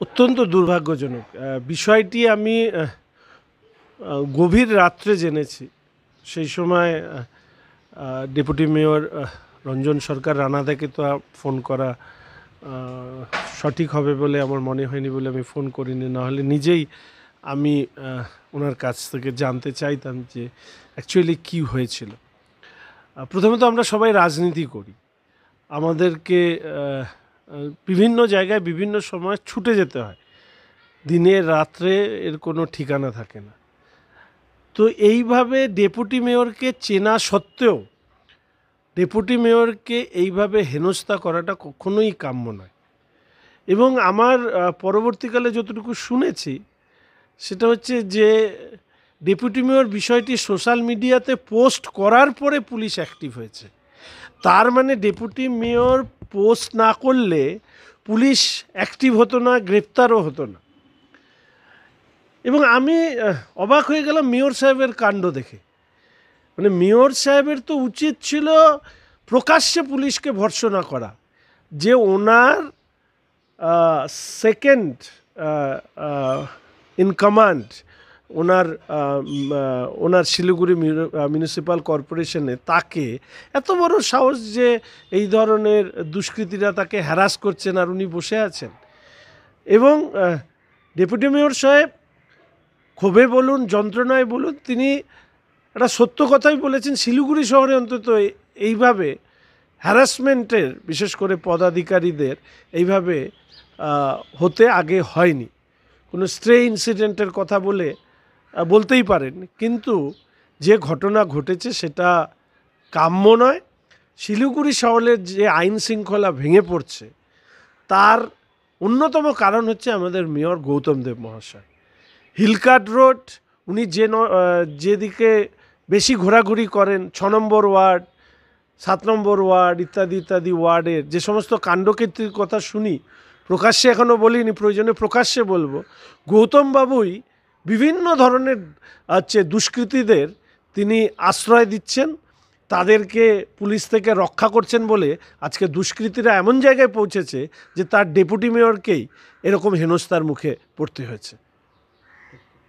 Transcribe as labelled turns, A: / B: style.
A: অত্যন্ত দুর্ভাগ্যজনক বিষয়টি আমি গভীর রাত্রে জেনেছি। সেই সময় ডেপুটি মেয়র রঞ্জন সরকার রানাদাকে তো ফোন করা সঠিক হবে বলে আমার মনে হয়নি বলে আমি ফোন করিনি, নাহলে নিজেই আমি ওনার কাছ থেকে জানতে চাইতাম যে অ্যাকচুয়ালি কী হয়েছিল। প্রথমত আমরা সবাই রাজনীতি করি, আমাদেরকে বিভিন্ন জায়গায় বিভিন্ন সময় ছুটে যেতে হয়, দিনে রাত্রে এর কোনো ঠিকানা থাকে না। তো এইভাবে ডেপুটি মেয়রকে চেনা সত্ত্বেও ডেপুটি মেয়রকে এইভাবে হেনস্থা করাটা কখনোই কাম্য নয়। এবং আমার পরবর্তীকালে যতটুকু শুনেছি সেটা হচ্ছে যে ডেপুটি মেয়র বিষয়টি সোশ্যাল মিডিয়াতে পোস্ট করার পরে পুলিশ অ্যাক্টিভ হয়েছে। তার মানে ডেপুটি মেয়র পোস্ট না করলে পুলিশ অ্যাক্টিভ হতো না, গ্রেপ্তারও হতো না। এবং আমি অবাক হয়ে গেলাম মেয়র সাহেবের কাণ্ড দেখে। মানে মেয়র সাহেবের তো উচিত ছিল প্রকাশ্যে পুলিশকে ভর্ৎসনা করা, যে ওনার সেকেন্ড ইন কমান্ড ওনার শিলিগুড়ি মিউনিসিপ্যাল কর্পোরেশনে তাকে এত বড় সাহস যে এই ধরনের দুষ্কৃতীরা তাকে হ্যারাস করছেন আর উনি বসে আছেন। এবং ডেপুটি মেয়র সাহেব ক্ষোভে বলুন, যন্ত্রণায় বলুন, তিনি একটা সত্য কথাই বলেছেন। শিলিগুড়ি শহরে অন্তত এইভাবে হ্যারাসমেন্টের, বিশেষ করে পদাধিকারীদের এইভাবে হতে আগে হয়নি। কোনো স্ট্রে ইনসিডেন্টের কথা বলতেই পারেন, কিন্তু যে ঘটনা ঘটেছে সেটা কাম্য নয়। শিলিগুড়ি শহরের যে আইন শৃঙ্খলা ভেঙে পড়ছে তার অন্যতম কারণ হচ্ছে আমাদের মেয়র গৌতম দেব মহাশয়। হিলকার্ট রোড উনি যেদিকে বেশি ঘোরাঘুরি করেন, 6 নম্বর ওয়ার্ড, 7 নম্বর ওয়ার্ড ইত্যাদি ইত্যাদি ওয়ার্ডের যে সমস্ত কাণ্ডকীর্তির কথা শুনি, প্রকাশ্যে এখনও বলিনি, প্রয়োজনে প্রকাশ্যে বলবো, গৌতম বাবুই বিভিন্ন ধরনের দুষ্কৃতীদের তিনি আশ্রয় দিচ্ছেন, তাদেরকে পুলিশ থেকে রক্ষা করছেন বলে আজকে দুষ্কৃতীরা এমন জায়গায় পৌঁছেছে যে তার ডেপুটি মেয়রকেই এরকম হেনস্থার মুখে পড়তে হয়েছে।